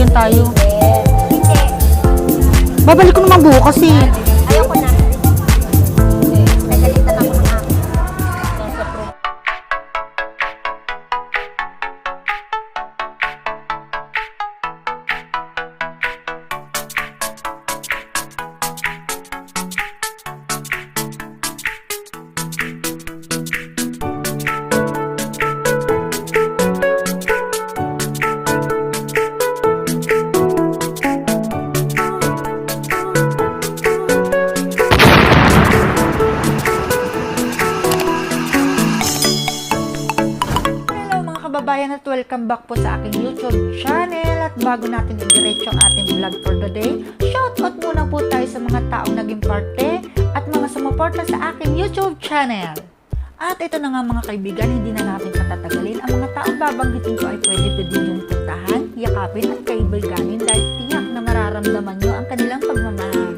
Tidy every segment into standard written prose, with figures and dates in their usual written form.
Tayo. Babalik ko naman bukas eh. Ayoko na. Nagalitan ako ng akin. Kababayan at welcome back po sa aking YouTube channel. At bago natin idiretso ang ating vlog for today, shoutout muna po tayo sa mga taong naging parte at mga sumuporta sa aking YouTube channel. At ito na nga mga kaibigan, hindi na natin patatagalin. Ang mga taong babanggitin ko ay pwede niyong puntahan, yakapin at kaibiganin dahil tiyak na mararamdaman nyo ang kanilang pagmamahal.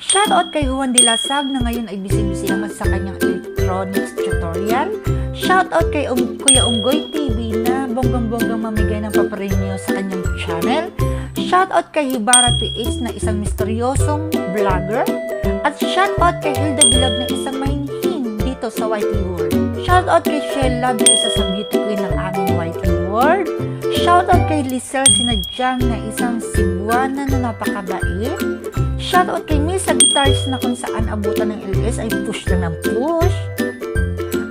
Shoutout kay Juan de la Sag na ngayon ay busy-busy naman sa kanyang electronics tutorial. Shoutout kay Kuya Unggoy TV na bonggang-bonggang mamigay ng papremyo sa kanyang channel. Shoutout kay Hibara PH na isang misteryosong vlogger. At shoutout kay Hilda Bilab na isang mahinhin dito sa YT World. Shoutout kay Shell Love na isa sa beauty queen ng aming YT World. Shoutout kay Lisel Sinadyang na isang Cebuana na napakabait. Shoutout kay Misa Guitars na kung saan abutan ng LS ay push lang ng push.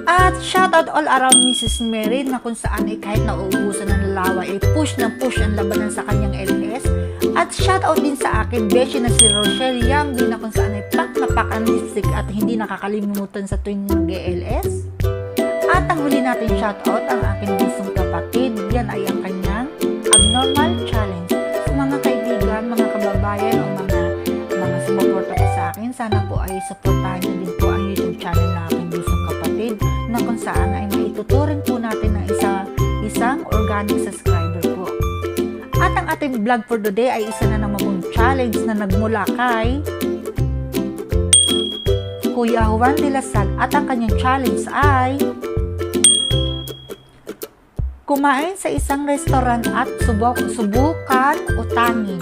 At shoutout all around Mrs. Mary na kung saan ay kahit nauubusan ng laway ay push na push ang labanan sa kanyang LS. At shoutout din sa akin beshi na si Rochelle Yang din na kung saan ay pak na pak ang lipstick at hindi nakakalimutan sa tuwing mag-LS. At ang huli natin shoutout ang aking bunsong kapatid, yan ay ang kanyang abnormal challenge. Sa mga kaibigan, mga kababayan o mga sumuporta ko sa akin, sana po ay supportahan niyo din po ang YouTube channel na aking bunsong kapatid na kung saan ay maituturing po natin ng isang organic subscriber po. At ang ating vlog for today ay isa na naman pong challenge na nagmula kay Kuya Juan de la Sag at ang kanyang challenge ay kumain sa isang restaurant at subukan utangin.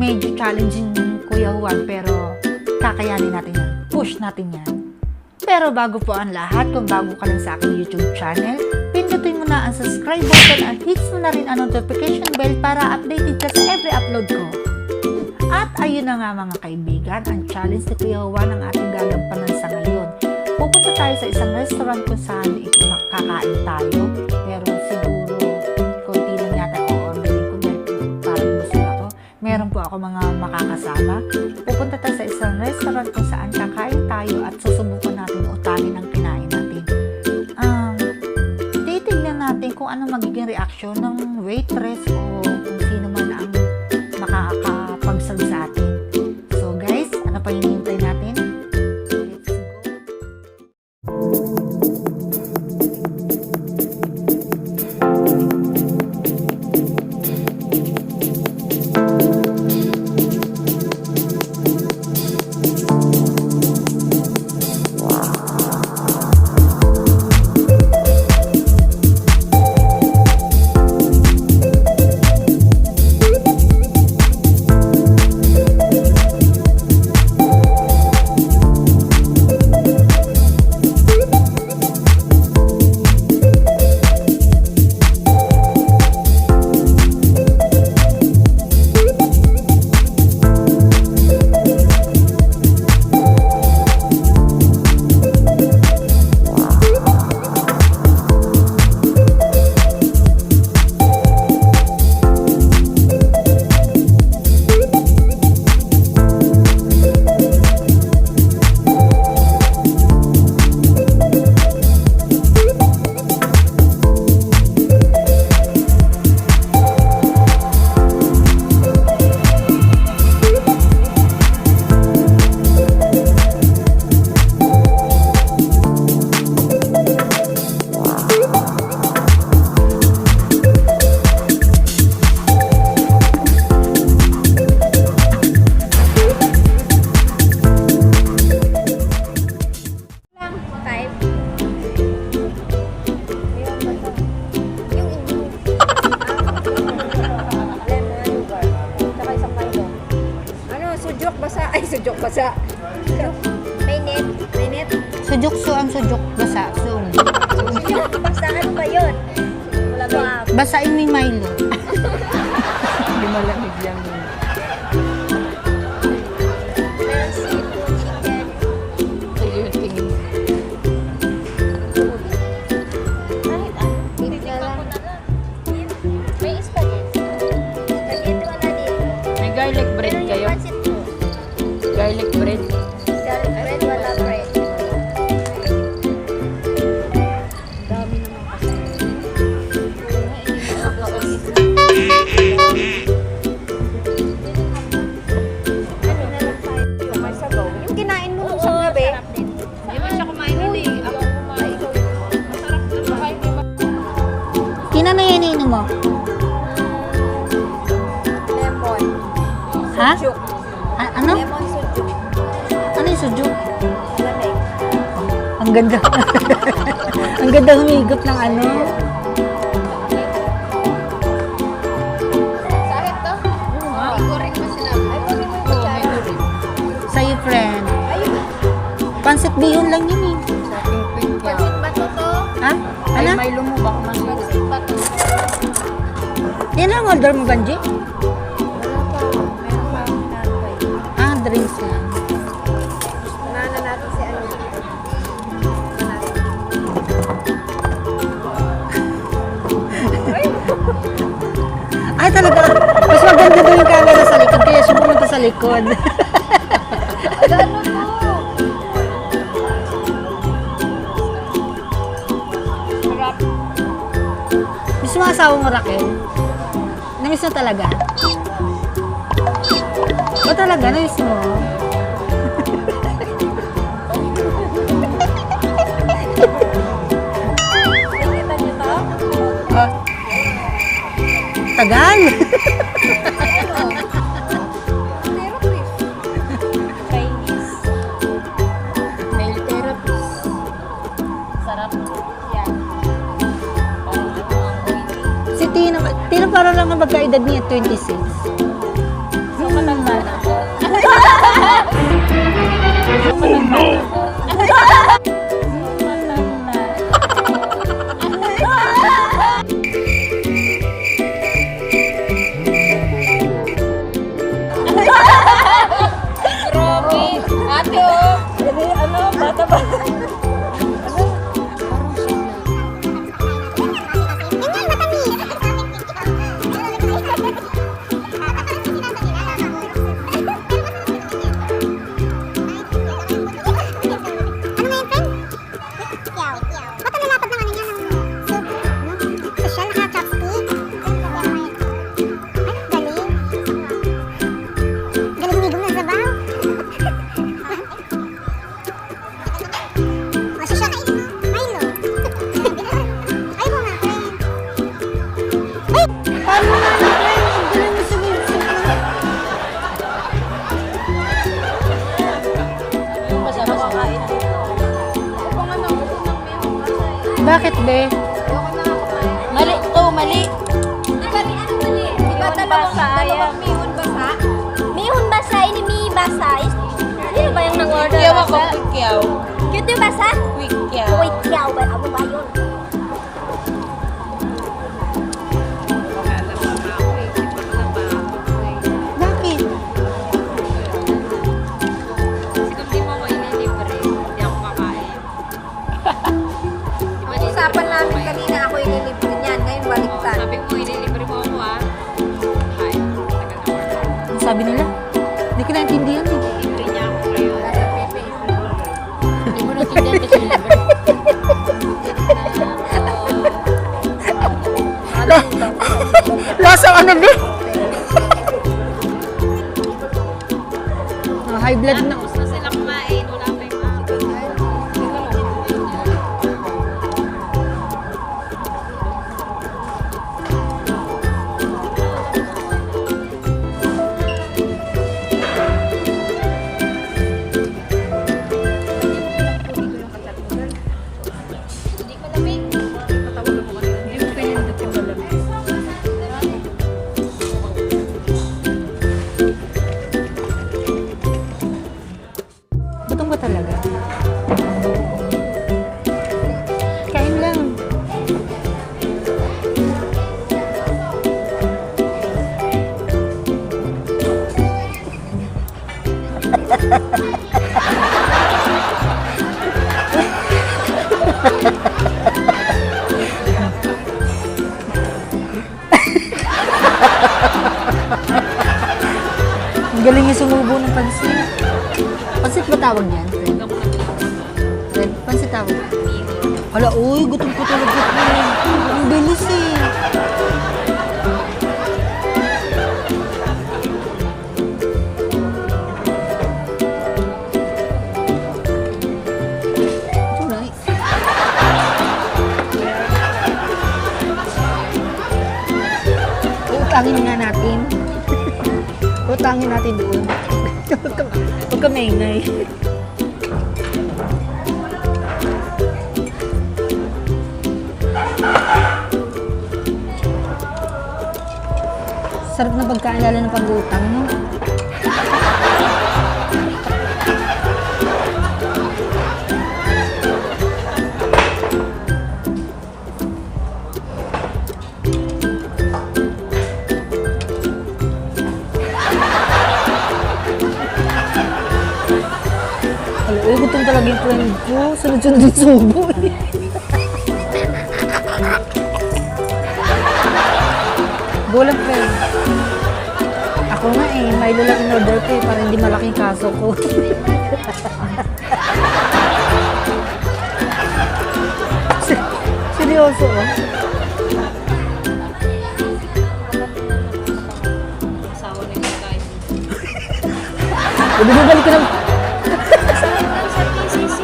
Medyo challenging Kuya Juan pero kakayanin natin yan. Push natin yan. Pero bago po ang lahat, kung bago ka lang sa aking YouTube channel, pindutin mo na ang subscribe button at hits mo na rin ang notification bell para updated ka sa every upload ko. At ayun na nga mga kaibigan, ang challenge ni Kuya Juan ang ating gagampanan sa ngayon. Pupunta tayo sa isang restaurant kung saan makakain tayo. Pero siguro, konti lang yata o-orderin ko dahil parang busog ako. Meron po ako mga makakasama. Pupunta tayo sa isang restaurant kung saan kakain tayo at susubukan natin utangin ang kinain natin. Titignan natin kung ano magiging reaksyon ng waitress o kung sino man ang makakapagsag sa atin. So guys, ano pa hinihintay natin? Let's go! basa. Mainit. Mainit. Sujukso ang sujuk. Basa. So, Basta ano ba yun? Wala ba? basain mo yung Milo. Hindi malamig lang yun. Meron seafood, chicken. Ayun, tingin. Kahit ano. Pizza lang. May spaghetti. Spaghetti wala dito. May garlic bread Meron kayo? yung pancit po. Garlic bread? Garlic bread, wala bread. Dami naman kasi. Ano na lang tayo? Yung may sabaw. Yung kinain mo nung sa gabi. Hindi mo siya kumain nun eh. Ako kumain. Masarap na kumain. Kina na yan ininom mo? Lemon. Ha? Sujuk. Ano? Lemon sujuk. Ano yung sujuk? Lamig. Ang ganda. Ang ganda humigot ng ano. Sakit to? Ay, kuring mo sinabi. Ay, kuring mo yung kutsara. Sa'yo, friend. Ayun. Pansit bihon lang yun eh. Sa pink Pansit ba to to? Ha? Ay, Ano? may lumubak man. Pansit ba to? Yan lang order mo, Banji? Wala pa. Meron pa akong tinapay. Ah, drinks lang. Nana natin si ano. Ay, talaga. Mas maganda doon yung camera sa likod. Kaya siya pumunta sa likod. Ano po? Sarap. Miss mo asawa mo, Raquel? Namiss mo talaga? O talaga, namiss mo? Nakikita niyo to? Oh. Tagal. Therapist. Chinese. Nail therapist. Sarap. Yan. Parang ano ang waiting. Si Tina, Tina parang lang ang magkaedad niya, 26. So, matanda na ako. So, matanda na ako. Grabe. Ate, oh. Jadi ano, bata ba? Paano nga na, friend? Ang galing mo sumipsip na. Masarap kakain. Bakit, be? Mali to, mali. Di ba dalawang mihon basa? Mihon basa, ini mi basa. Sino ba yung nang-order? Kaya ako, quick yaw. Cute yung basa? Quick yaw. Wait, yaw ba? Ano ba yun? Bakit? Kasi kung di mo ako inilibre, hindi ako kakain. Usapan namin kanina ako inilibre niyan. Ngayon baliktad. Sabi mo, inilibre mo ako ah. Kain. Tagal na order. Ang sabi nila? Hindi ko naintindihan eh. Libre niya ako ngayon. Nasa Pepe. Hindi mo natindihan kasi libre. Lasa ano, be? High blood na. Tapos na sila kumain, wala pa yung mga Hindi ko lamig. Patawag ako kanina. Hindi mo pinindot yung malamig. Ang galing niya sumubo ng pansit. Pansit ba tawag niyan? Friend, pansit tawag. Hala, uy, gutom ko talaga ko. Ang bilis eh. Alright. Utangin nga natin. Utangin natin doon. Huwag ka maingay. Sarap na pagkain lalo ng pag-utang, no? Uy, gutom talaga yung friend ko. Sunod-sunod yung subo eh. Gulang friend. Ako nga eh, Milo lang in-order ko eh, para hindi malaking kaso ko. Seryoso oh. Asawa na yung guys. Hindi mo balik ka ng... Sa PCC.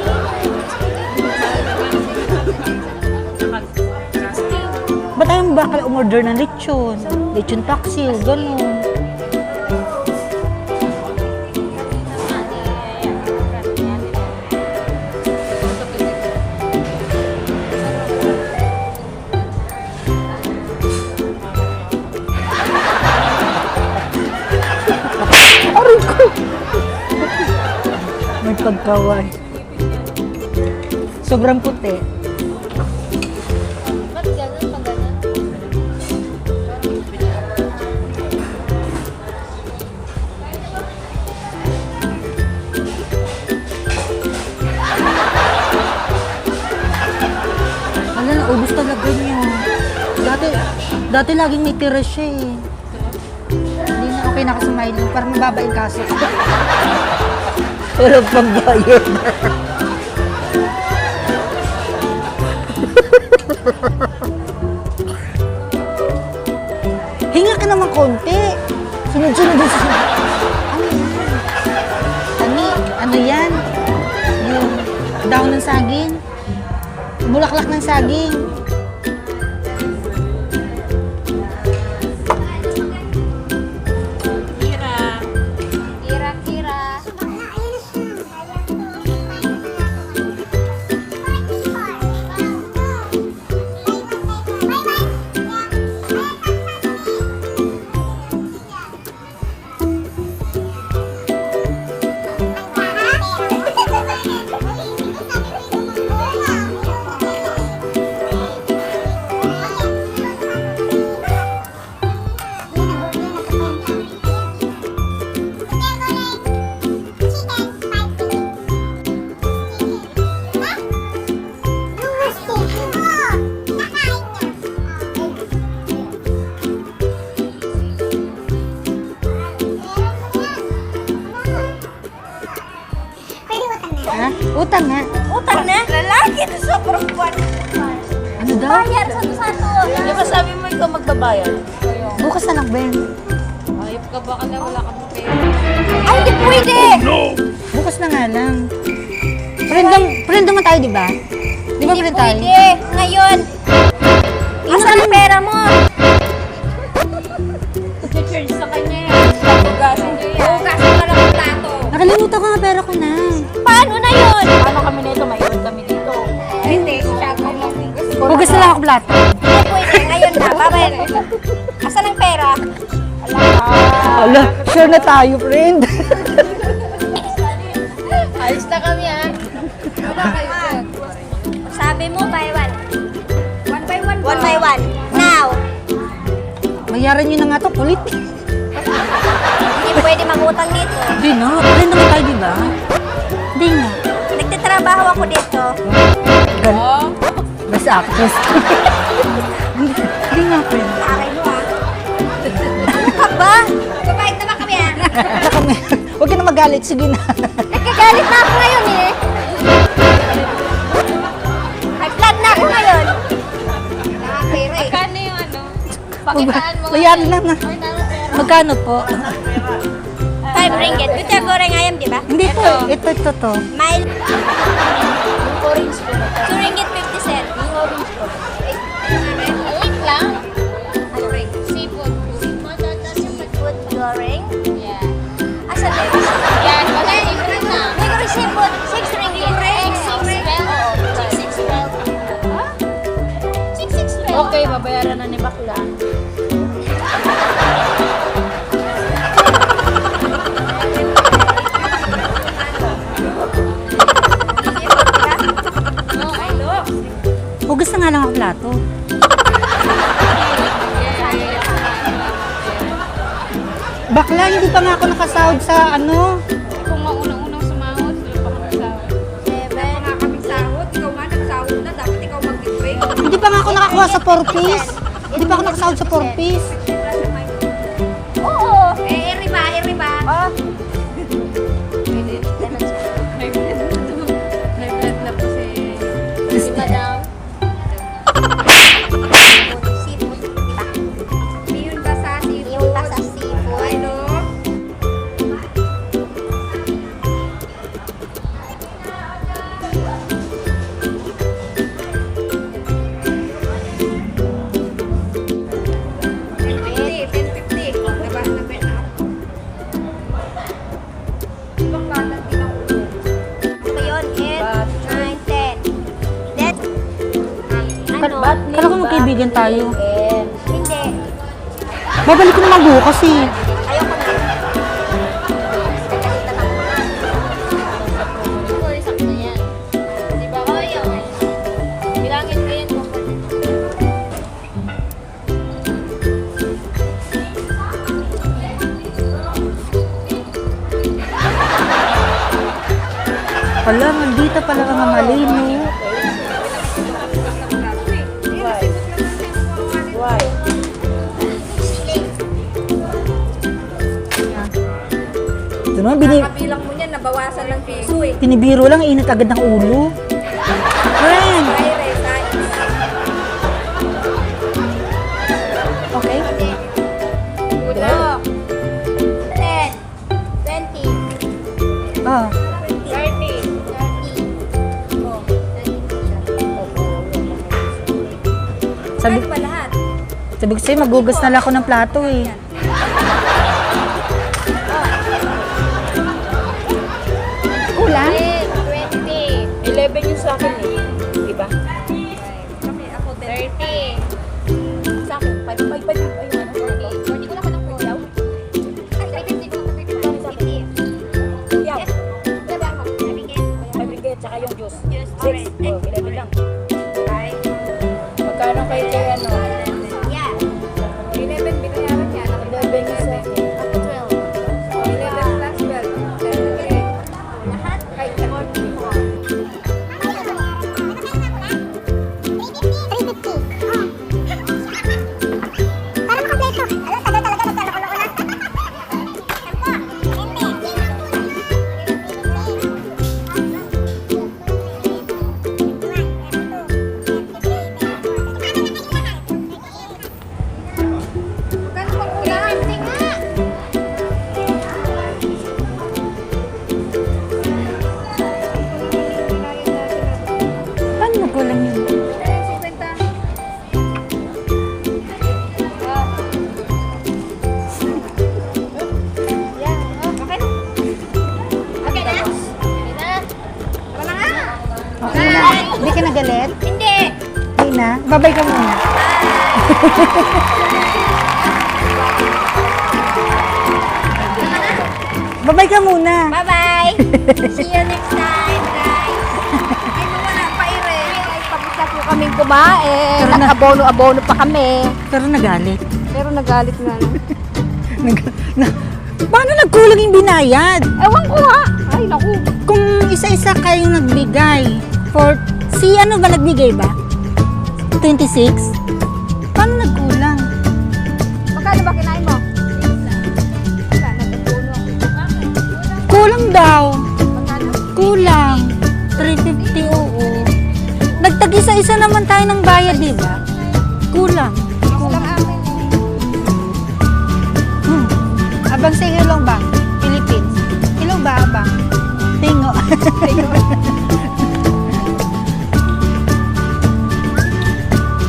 Ba't ayaw mo bakal umorder ng lechon? Lechon paksiw, gano'n. Aray ko! May pagkaway. Sobrang puti. Ba't ganun pag ganun? Wala na, ubus talaga niya. Dati laging may tira siya eh. Hindi na okay na ako sa Milo. Parang mababa yung kaso ko. Walang pang bayad. Hinga ka naman konti. Sunod-sunod din sa... Ano yan? Yung daon ng saging. Bulaklak ng saging. Kira. Kira-kira. Ha? Utang nga. Utang na? Lalaki na sobrang buwan. Ano daw? Bayar sa Di ba sabi mo ikaw magbabayad? Bukas na lang, Ben. Ayop ka ba ka na wala kang pera? Ay, hindi pwede! Bukas na nga lang. Friend naman tayo, di ba? Di ba Hindi friend tayo? pwede! Ngayon! Asan ang pera mo? Charge sa kanya yan. Hugasan niyo yan. Hugasan ka lang ang plato. Nakalimutan ko nga pera ko na. Paano na yun? Paano kami nito? Mayroon kami dito. Hindi, siya ko lang. Bukas na lang ako plato. Hindi pwede, ngayon na. Babay. Asan ang pera? Ala, sure na tayo, friend. Alis na kami ah. Sabi mo, buy one. One by one. One by one. Now, Bayaran nyo na nga to, kulit. hindi pwede mangutang dito. Hindi na, friend naman tayo, di ba? Hindi nga. Nagtitrabaho ako dito. Oh. Basta actress. Hindi nga, friend. Aray mo ah. Ano ka ba? Babayad naman kami ah. Huwag ka na magalit. Sige na. Nagkagalit na ako ngayon eh. High blood na ako ngayon. Nakakira eh. Magkano yung ano? Pakitaan mo. Bayaran lang na. Magkano po? 5 ringgit. Ito yung goreng ayam, di ba? Hindi po. Ito to. Mile. Orange po. 2 ringgit 50 cent. Yung orange po. Wait lang. Ano ba? Seafood. Seafood goreng. Yeah. Asa din? Yan, wala seafood na. May goreng seafood. 6 ringgit. Okay, babayaran na ni Bakla. Hugas na nga lang ang plato. Bakla, hindi pa nga ako nakasahod sa ano. Kung maunang-unang sumahod, hindi pa kami sahod. Nga kami sahod. Ikaw nga nagsahod na. Dapat ikaw mag-break. Hindi pa nga ako nakakuha sa 4 piece. Hindi pa ako nakasahod sa 4 piece. Oo. Riba. Oh. May blood na po si Madam. Seafood. Yun ba sa seafood? Yung basa seafood. Ano? Ito yun, 8, 9, 10. Then, ano? Kala ko magkaibigan tayo. Hindi. Babalik ko naman bukas eh. Ayoko na. Siguro sakto yan. Di ba? Oh, yun. Bilangin ko yan. Wala, nandito pala ang malino. Ito naman, Kabilang mo niyan, nabawasan ng piso eh. binibiro lang, init agad ng ulo. Friend! Okay? Ulo. 10, 20, Ah, 30. Oh, 30. sabi, Ano ba lahat? sabi ko sa'yo, magugas na lang ako ng plato eh. Kulang? 20. 11 yung sa akin eh. Diba? Kami, ako 30. Sa akin, 5 yung ano. 40 ko lang ka ng kuyaw. Ay, 50 ko lang 50. Yeah. 5 ringgit, tsaka yung juice. 6. 11 lang. Magkano kayo kay ano? Yeah. 11 binayaran niya. 11 yung sa akin. 11 plus 12. Lahat? Ay, 44. Paano nagkulang yun? Okay na? Tama na nga? Okay na. Hindi ka nagalit? Hindi. Hindi na. Babay ka muna. Babay ka muna. Bye-bye. See you next time, guys. Ay, mawala pa ire. Ay, tapos na po kaming kumain. Tara na. Nag-abono-abono pa kami. Pero nagalit. Pero nagalit nga. Paano nagkulang yung binayad? Ewan ko nga. Ay, naku. Kung isa-isa kayong nagbigay for... Si ano ba nagbigay ba? 26? Paano nagkulang? Magkano ba kinain mo? Wala, nag-abono ako. isa naman tayo ng bayad, di ba? Kulang. Lang akin. Abang sa Hilong Bang, Philippines. Hilong ba, abang? Tingo.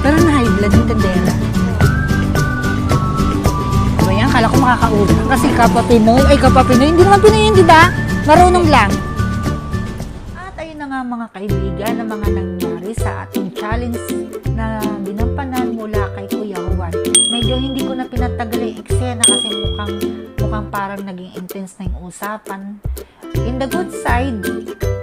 Pero na-high blood yung tendera. Ba yan? Kala ko makakauna. Kasi kapwa Pinoy. Ay, kapwa Pinoy. Hindi naman Pinoy yun, di ba? Marunong lang. At ayun na nga mga kaibigan na mga nangyari sa ating challenge na binampanan mula kay Kuya Juan. Medyo hindi ko na pinatagal yung eksena kasi mukhang parang naging intense na yung usapan. In the good side,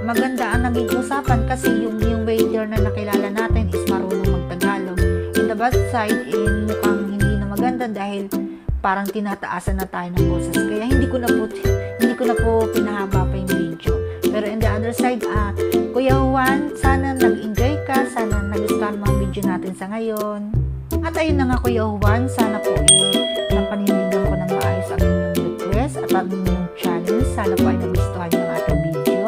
maganda ang naging usapan kasi yung waiter na nakilala natin is marunong magtagalog. In the bad side, mukhang hindi na maganda dahil parang tinataasan na tayo ng boses. Kaya hindi ko na po pinahaba pa yung video. Pero in the other side, Kuya Juan, sana nag-enjoy ka, sana nagustuhan mo ang video natin sa ngayon. At ayun na nga Kuya Juan, sana po napanindigan ko ng maayos ang inyong request at ang inyong challenge. Sana po ay nagustuhan niyo ang ating video.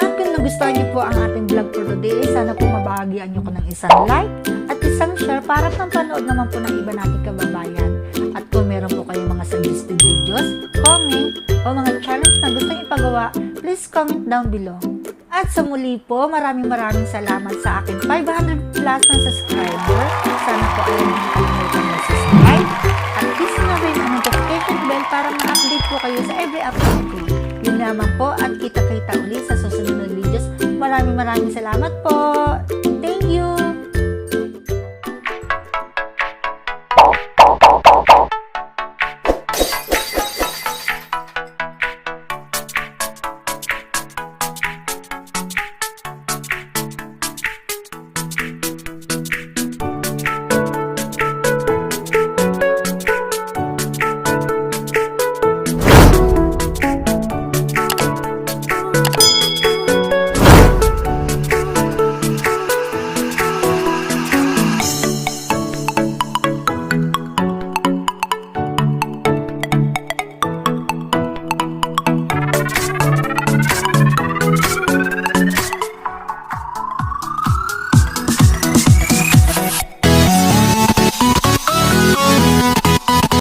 At kung nagustuhan niyo po ang ating vlog for today, sana po mabahagian niyo ko ng isang like at isang share para panood naman po ng iba nating kababayan. At kung meron po kayong mga suggested videos, comment, o mga challenge na gusto niyo ipagawa, please comment down below. At sa muli po, maraming salamat sa aking 500 plus na subscriber. Sana po ay hindi kalimutan mag-subscribe. At please na rin ang notification bell para ma-update po kayo sa every upload ko. Yun naman po at kita-kita ulit sa susunod na videos. Maraming salamat po.